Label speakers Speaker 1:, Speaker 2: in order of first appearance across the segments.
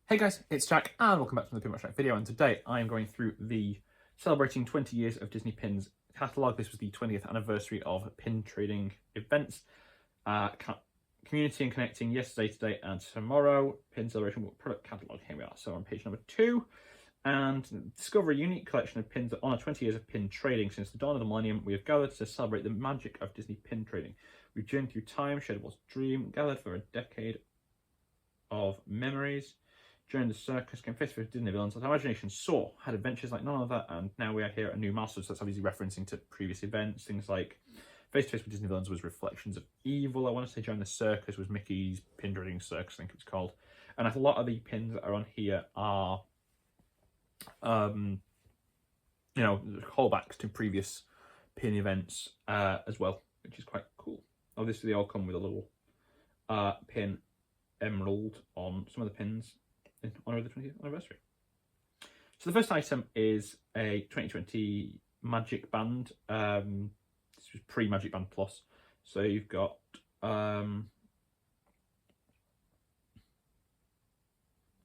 Speaker 1: Hey guys, it's Jack and welcome back to another Pin Track video, and today I am going through the celebrating 20 years of Disney Pins catalogue. This was the 20th anniversary of pin trading events. Community and connecting yesterday, today and tomorrow. Pin celebration product catalogue, here we are. So on page number 2, and discover a unique collection of pins that honour 20 years of pin trading. Since the dawn of the millennium, we have gathered to celebrate the magic of Disney pin trading. We've journeyed through time, shared what's dream, gathered for a decade of memories. During the circus, came face to face with Disney villains that our imagination saw, had adventures like none other, and now we are here at a new master. So that's obviously referencing to previous events. Things like face to face with Disney villains was Reflections of Evil. I want to say during the circus was Mickey's pin trading circus, I think it was called. And a lot of the pins that are on here are, callbacks to previous pin events as well, which is quite cool. Obviously, they all come with a little pin emerald on some of the pins in honour of the 20th anniversary. So the first item is a 2020 Magic Band. This was pre-Magic Band Plus. So you've got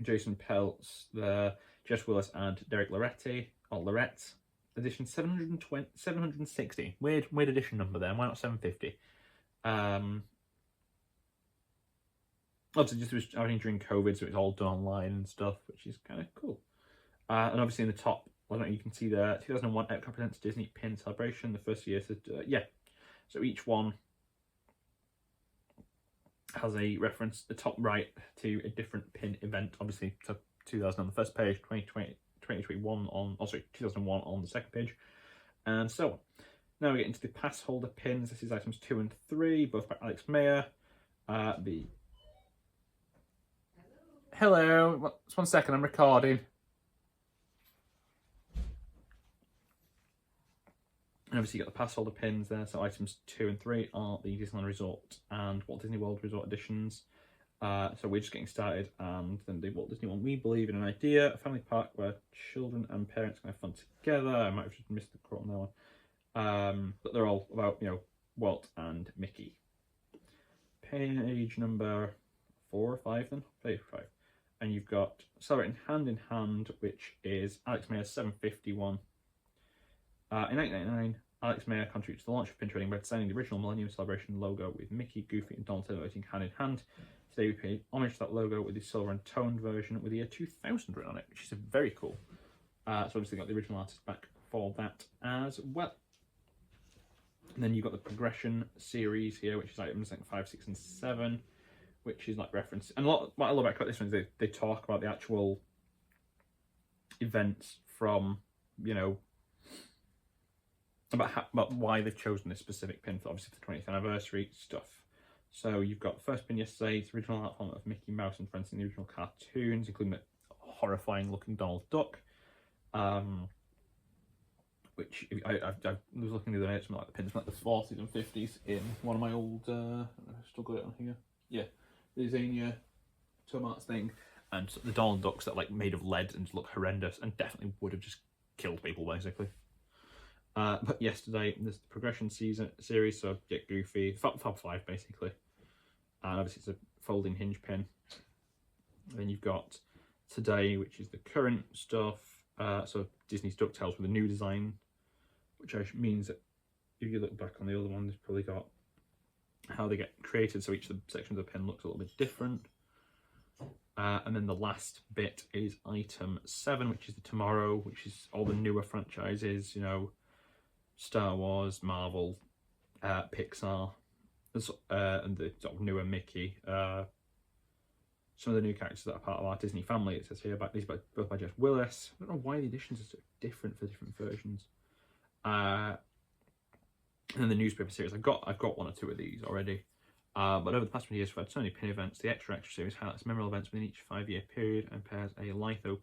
Speaker 1: Jason Peltz, Jess Willis and Derek Lorette. Edition 760. Weird edition number there. Why not 750? Obviously, just was happening during COVID, so it's all done online and stuff, which is kind of cool. And obviously in the top, I don't know, you can see the 2001 Epcot presents Disney Pin Celebration, the first year. So so each one has a reference, the top right, to a different pin event. Obviously, so 2000 on the first page, 2021 on, 2001 on the second page, and so on. Now we get into the pass holder pins. This is items 2 and 3, both by Alex Mayer. Hello, just 1 second, I'm recording. And obviously you got the pass holder pins there, so items 2 and 3 are the Disneyland Resort and Walt Disney World Resort editions. So we're just getting started, and then the Walt Disney one, We Believe in an Idea, a family park where children and parents can have fun together. I might have just missed the quote on that one. But they're all about, Walt and Mickey. Page number 4 or 5 then? Page 5. And you've got Celebrating Hand in Hand, which is Alex Mayer's 751. In 1999, Alex Mayer contributed to the launch of pin trading by designing the original Millennium Celebration logo with Mickey, Goofy, and Donald celebrating hand in hand. Today we pay homage to that logo with the silver and toned version with the year 2000 written on it, which is very cool. So obviously got the original artist back for that as well. And then you've got the progression series here, which is items like 5, 6, and 7. Which is like reference, and what I love about this one is they talk about the actual events from, about why they've chosen this specific pin for obviously the 20th anniversary stuff. So you've got the first pin yesterday, it's the original art form of Mickey Mouse and friends in the original cartoons, including the horrifying looking Donald Duck. Which I was looking the other day at something like the pins from like the 40s and 50s in one of my old, I've still got it on here. Yeah. The Zania Tomates thing, and the Donald Ducks that like made of lead and look horrendous and definitely would have just killed people basically. But yesterday there's the progression series, so get Goofy, Fab 5 basically, and obviously it's a folding hinge pin. And then you've got today, which is the current stuff. So Disney's DuckTales with a new design, which means that if you look back on the other one, there's probably got how they get created, so each of the sections of the pin looks a little bit different. And then the last bit is item 7, which is the Tomorrow, which is all the newer franchises, Star Wars, Marvel, Pixar, and the sort of newer Mickey. Some of the new characters that are part of our Disney family, it says here, both by Jess Willis. I don't know why the editions are so different for different versions. And then the newspaper series, I've got 1 or 2 of these already. But over the past 20 years, we've had so many pin events. The Extra series highlights memorable events within each 5-year period and pairs a litho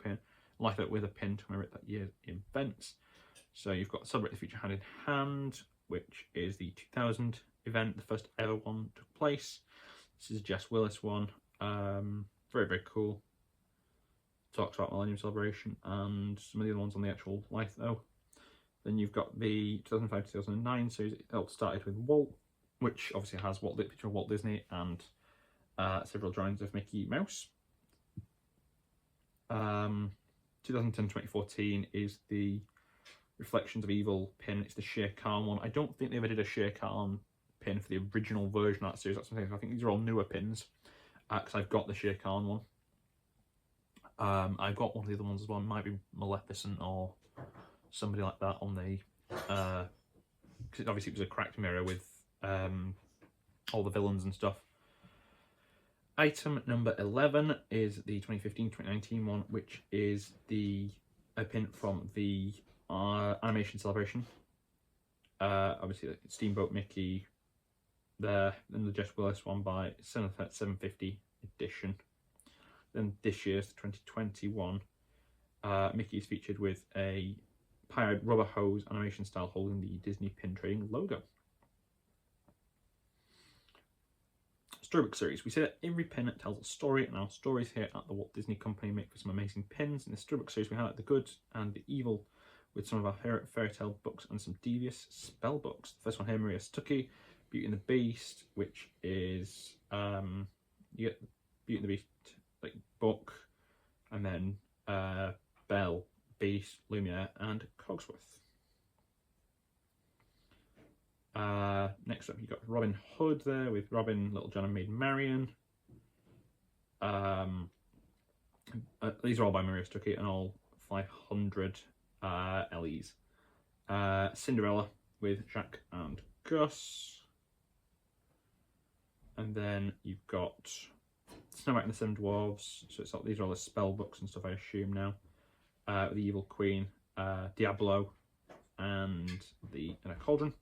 Speaker 1: with a pin to commemorate that year's events. So you've got Celebrate the Future Hand in Hand, which is the 2000 event, the first ever one took place. This is a Jess Willis one. Very, very cool. Talks about Millennium Celebration and some of the other ones on the actual litho. Then you've got the 2005-2009 series. It all started with Walt, which obviously has picture of Walt Disney and several drawings of Mickey Mouse. 2010-2014 is the Reflections of Evil pin. It's the Shere Khan one. I don't think they ever did a Shere Khan pin for the original version of that series. That's something I think these are all newer pins, because I've got the Shere Khan one. I've got one of the other ones as well. It might be Maleficent or somebody like that on the, because obviously it was a cracked mirror with all the villains and stuff. Item number 11 is the 2015-2019 one, which is a pin from the Animation Celebration. Obviously, like Steamboat Mickey there, and the Jess Willis one by 750 edition. Then this year's the 2021, Mickey is featured with a pirate rubber hose animation style holding the Disney pin trading logo. Storybook series. We say that every pin tells a story, and our stories here at the Walt Disney Company make for some amazing pins. In the Storybook series, we highlight the good and the evil with some of our fairy tale books and some devious spell books. The first one here, Maria Stuckey, Beauty and the Beast, which is you get Beauty and the Beast like book, and then Belle, Beast, Lumiere, and Cogsworth. Next up, you got Robin Hood there with Robin, Little John, and Maid Marian. These are all by Maria Stuckey and all 500 LEs. Cinderella with Jack and Gus. And then you've got Snow White and the Seven Dwarves. So it's all, these are all the spell books and stuff, I assume now. The Evil Queen, Diablo, and the Cauldron.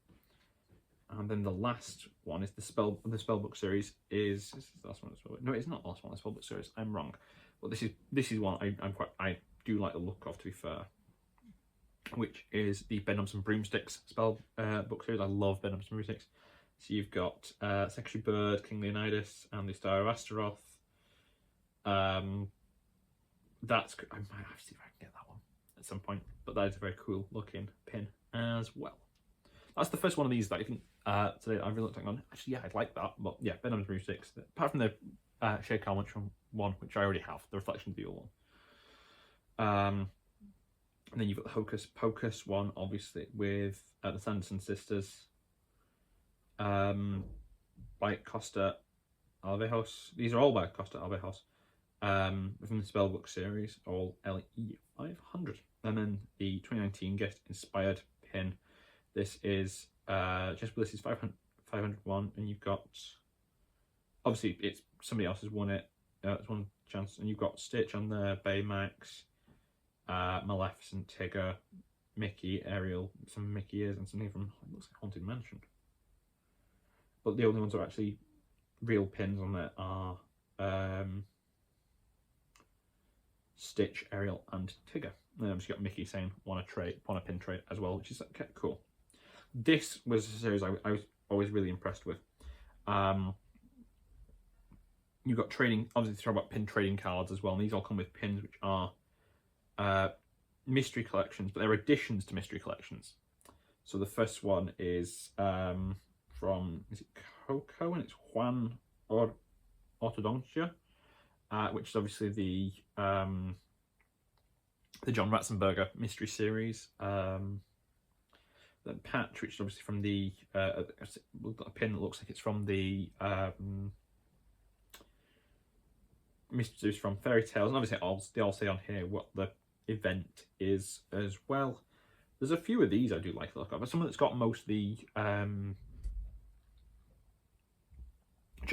Speaker 1: And then the last one is the spellbook series. Is this the last one? No, it's not the last one. The spellbook series. I'm wrong. But this is one I do like the look of, to be fair. Which is the Bedknobs and Broomsticks spell book series. I love Bedknobs and Broomsticks. So you've got Secretary Bird, King Leonidas, and the Star of Astaroth. I might have to see if I can get that one at some point. But that is a very cool looking pin as well. That's the first one of these that I think today I've really looked at and gone, actually, yeah, I'd like that. But yeah, Bedknobs and Broomsticks. Apart from the Shere Khan one, which I already have, the Reflection of the Evil one. And then you've got the Hocus Pocus one, obviously, with the Sanderson sisters. By Costa Alvejos. These are all by Costa Alvejos. From the Spellbook series, all LE 500. And then the 2019 guest inspired pin. This is Jess Bliss's 501, and you've got, obviously it's somebody else has won it. It's one chance, and you've got Stitch on there, Baymax, Maleficent, Tigger, Mickey, Ariel, some Mickey ears, and something from, it looks like Haunted Mansion. But the only ones that are actually real pins on there are Stitch, Ariel, and Tigger. And then obviously got Mickey saying want a pin trade as well, which is okay, cool. This was a series I was always really impressed with. You've got trading, obviously talk about pin trading cards as well, and these all come with pins which are mystery collections, but they're additions to mystery collections. So the first one is from, is it Coco, and it's Juan Ortodontia, which is obviously the John Ratzenberger mystery series. Then Patch, which is obviously from the a pin that looks like it's from the mystery series from Fairy Tales, and obviously they all say on here what the event is as well. There's a few of these I do like the look of, but someone that's got most of the John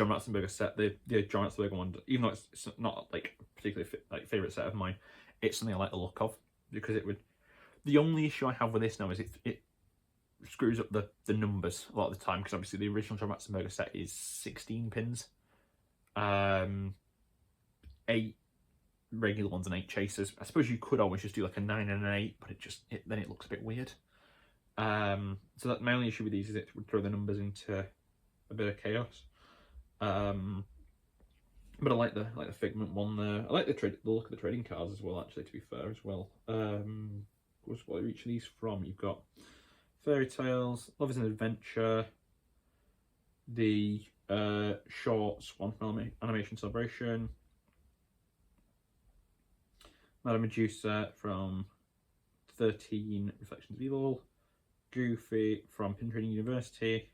Speaker 1: Ratzenberger set, the John Ratzenberger one, even though it's not like particularly favourite set of mine, it's something I like the look of, because it would. The only issue I have with this now is it screws up the numbers a lot of the time, because obviously the original John Ratzenberger set is 16 pins, 8 regular ones and 8 chasers. I suppose you could always just do like a 9 and an 8, but then it looks a bit weird. So that my only issue with these is it would throw the numbers into a bit of chaos. But I like the Figment one there. I like the look of the trading cards as well, actually, to be fair as well. What are each of these from? You've got Fairy Tales, Love is an Adventure, the shorts one from Animation Celebration, Madame Medusa from 13 Reflections of Evil, Goofy from Pin Trading University,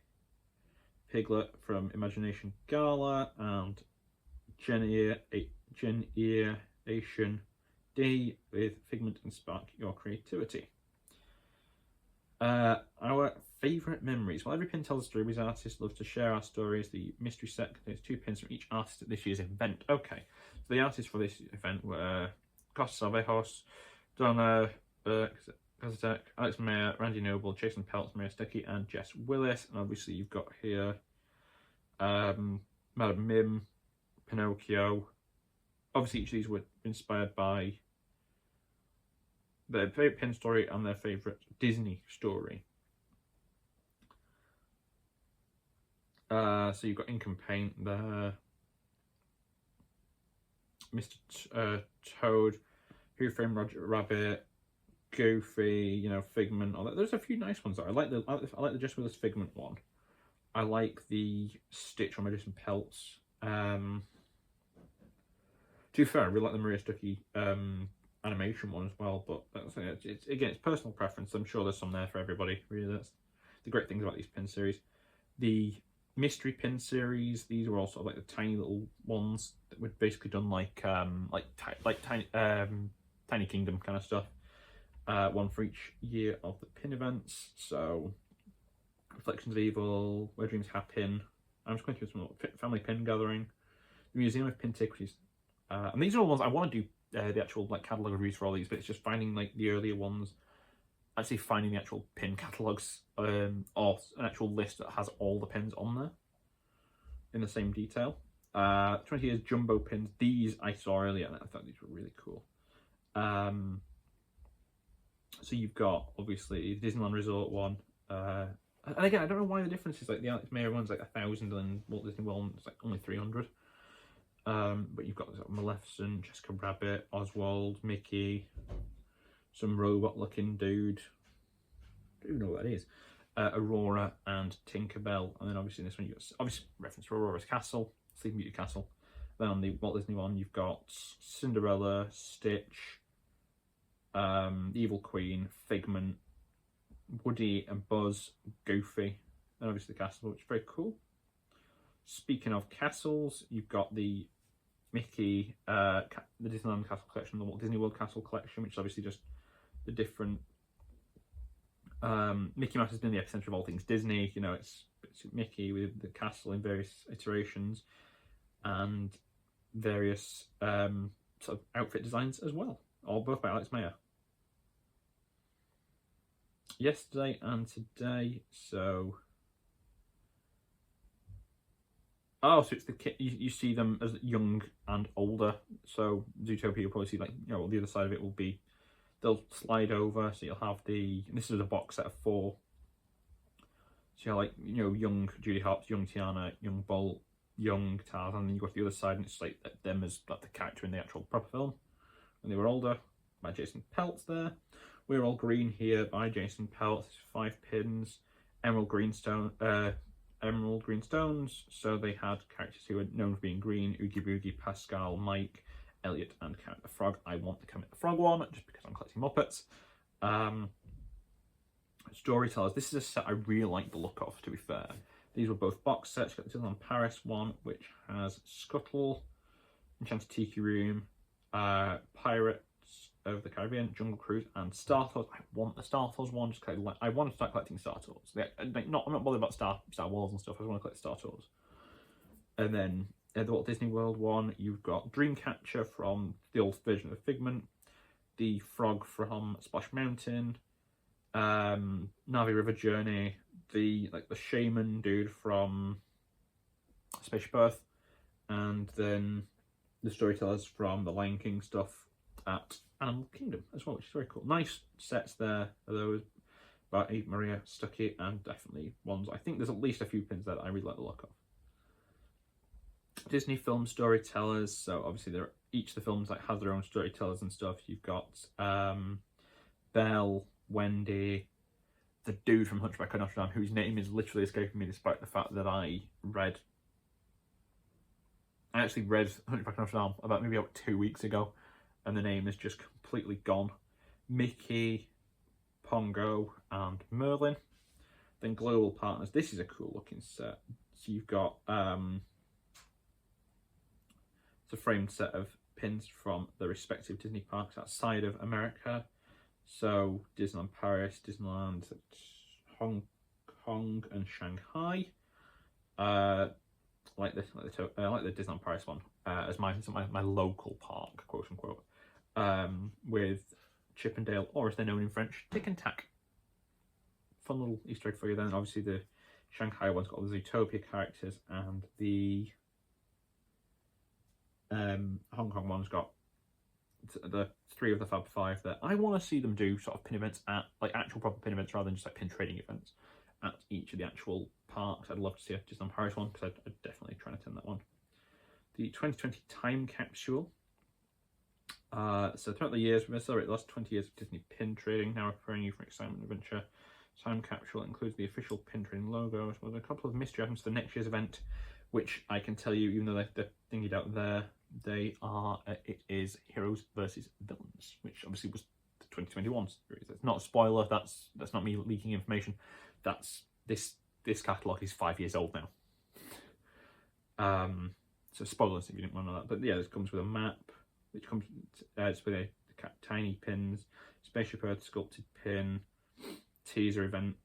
Speaker 1: Piglet from Imagination Gala, and Generation D with Figment and Spark Your Creativity. Our favourite memories. Well, every pin tells a story. We as artists love to share our stories. The mystery set contains 2 pins from each artist at this year's event. Okay, so the artists for this event were Costa Salvejos, Donna Kazatek, Alex Mayer, Randy Noble, Jason Peltz, Maria Stuckey, and Jess Willis. And obviously you've got here Madame Mim, Pinocchio. Obviously each of these were inspired by their favourite pin story and their favourite Disney story. So you've got Ink and Paint there, Mr. Toad, Who Framed Roger Rabbit, Goofy, you know, Figment. All that. There's a few nice ones there. I like the Jess Willis Figment one. I like the Stitch on Jason Peltz. To be fair, I really like the Maria Stuckey animation one as well, but it's again, it's personal preference. I'm sure there's some there for everybody. Really, that's the great things about these pin series. The mystery pin series, these are also like the tiny little ones that were basically done like tiny Tiny Kingdom kind of stuff. One for each year of the pin events. So Reflections of Evil, Where Dreams Happen. I'm just going through some Family Pin Gathering, the Museum of Pintiquities, and these are all ones I want to do. The actual like catalogue reviews for all these, but it's just finding like the earlier ones, actually finding the actual pin catalogues, or an actual list that has all the pins on there in the same detail. 20 years jumbo pins. These I saw earlier and I thought these were really cool. So you've got obviously the Disneyland Resort one, and again I don't know why the difference is like the Alex Mayer one's like 1,000 and Walt Disney World it's like only 300. But you've got Maleficent, Jessica Rabbit, Oswald, Mickey, some robot-looking dude. I don't even know what that is. Aurora and Tinkerbell, and then obviously in this one you've got obviously reference to Aurora's Castle, Sleeping Beauty Castle. Then on the Walt Disney one you've got Cinderella, Stitch, the Evil Queen, Figment, Woody and Buzz, Goofy, and obviously the castle, which is very cool. Speaking of castles, you've got the Mickey, the Disneyland Castle Collection, the Walt Disney World Castle Collection, which is obviously just the different. Mickey Mouse has been the epicenter of all things Disney. You know, it's Mickey with the castle in various iterations and various sort of outfit designs as well, all both by Alex Mayer. Yesterday and today, so. Oh, so it's the kid. You see them as young and older. So Zootopia, you'll probably see like the other side of it will be they'll slide over. So you'll have the. And this is a box set of 4. So you're like young Judy Hopps, young Tiana, young Bolt, young Tarzan, and then you go to the other side and it's like them as like the character in the actual proper film when they were older. By Jason Peltz there. We're All Green here by Jason Peltz. 5 pins. Emerald Greenstones, so they had characters who were known for being green: Oogie Boogie, Pascal, Mike, Elliot, and Kermit the Frog. I want the Kermit the Frog one just because I'm collecting Muppets. Storytellers. This is a set I really like the look of, to be fair. These were both box sets. You've got the Disneyland Paris one, which has Scuttle, Enchanted Tiki Room, Pirates of the Caribbean, Jungle Cruise, and Star Tours. I want the Star Tours one, just because I want to start collecting Star Tours. I'm not bothered about Star Wars and stuff. I just want to collect Star Tours. And then the Walt Disney World one, you've got Dreamcatcher from the old version of Figment, the Frog from Splash Mountain, Navi River Journey, the shaman dude from Spaceship Earth, and then the storytellers from the Lion King stuff at Animal Kingdom as well, which is very cool. Nice sets there are those by Maria Stuckey, and definitely ones. I think there's at least a few pins there that I really like the look of. Disney film storytellers, so obviously each of the films has their own storytellers and stuff. You've got Belle, Wendy, the dude from Hunchback of Notre Dame, whose name is literally escaping me despite the fact that I actually read Hunchback of Notre Dame about 2 weeks ago. and the name is just completely gone. Mickey, Pongo, and Merlin. Then Global Partners. This is a cool looking set. So you've got it's a framed set of pins from the respective Disney parks outside of America. So Disneyland Paris, Disneyland Hong Kong, and Shanghai. Like the Disneyland Paris one as my local park, quote unquote, with Chip and Dale, or as they're known in French, Tic and Tac. Fun little Easter egg for you then. Obviously the Shanghai one's got all the Zootopia characters, and the Hong Kong one's got the 3 of the Fab 5 that I want to see them do sort of pin events at, like actual proper pin events rather than just like pin trading events at each of the actual parks. I'd love to see a Disneyland Paris one because I'd definitely try to attend that one. The 2020 Time Capsule. So throughout the years, we're going to celebrate the last 20 years of Disney pin trading. Now we're preparing you for excitement and adventure. Time Capsule includes the official pin trading logo, as well as a couple of mystery items for next year's event, which I can tell you, even though they're thingied out there, they are, it is Heroes versus Villains, which obviously was the 2021 series. That's not a spoiler, that's not me leaking information. That's, this catalogue is 5 years old now. So spoilers if you didn't want to know that. But yeah, this comes with a map, which comes it's with a tiny pins, Spaceship Earth sculpted pin, teaser event,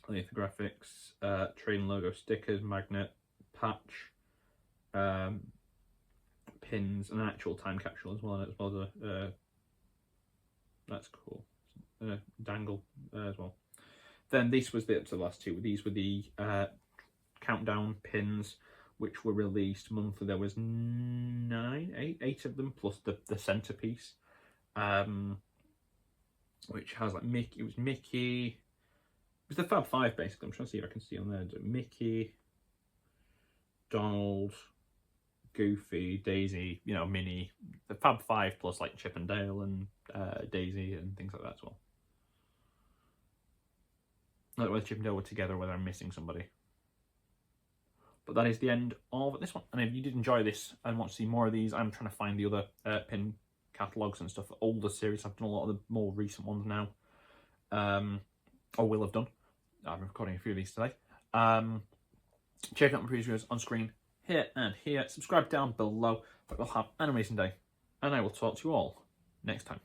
Speaker 1: lithographics, train logo stickers, magnet, patch, pins, and an actual time capsule as well as a that's cool, dangle as well. Then this was the last two. These were the countdown pins, which were released monthly. There was 8 of them plus the centerpiece, which has like Mickey. It was Mickey. It was the Fab 5 basically. I'm trying to see if I can see on there. Mickey, Donald, Goofy, Daisy, you know, Minnie. The Fab 5 plus like Chip and Dale and Daisy and things like that as well. Not whether Chip and Dale were together or whether I'm missing somebody. But that is the end of this one. And if you did enjoy this and want to see more of these, I'm trying to find the other pin catalogues and stuff, older series. I've done a lot of the more recent ones now, or will have done. I'm recording a few of these today. Check out my previous videos on screen here and here. Subscribe down below. But we'll have an amazing day, and I will talk to you all next time.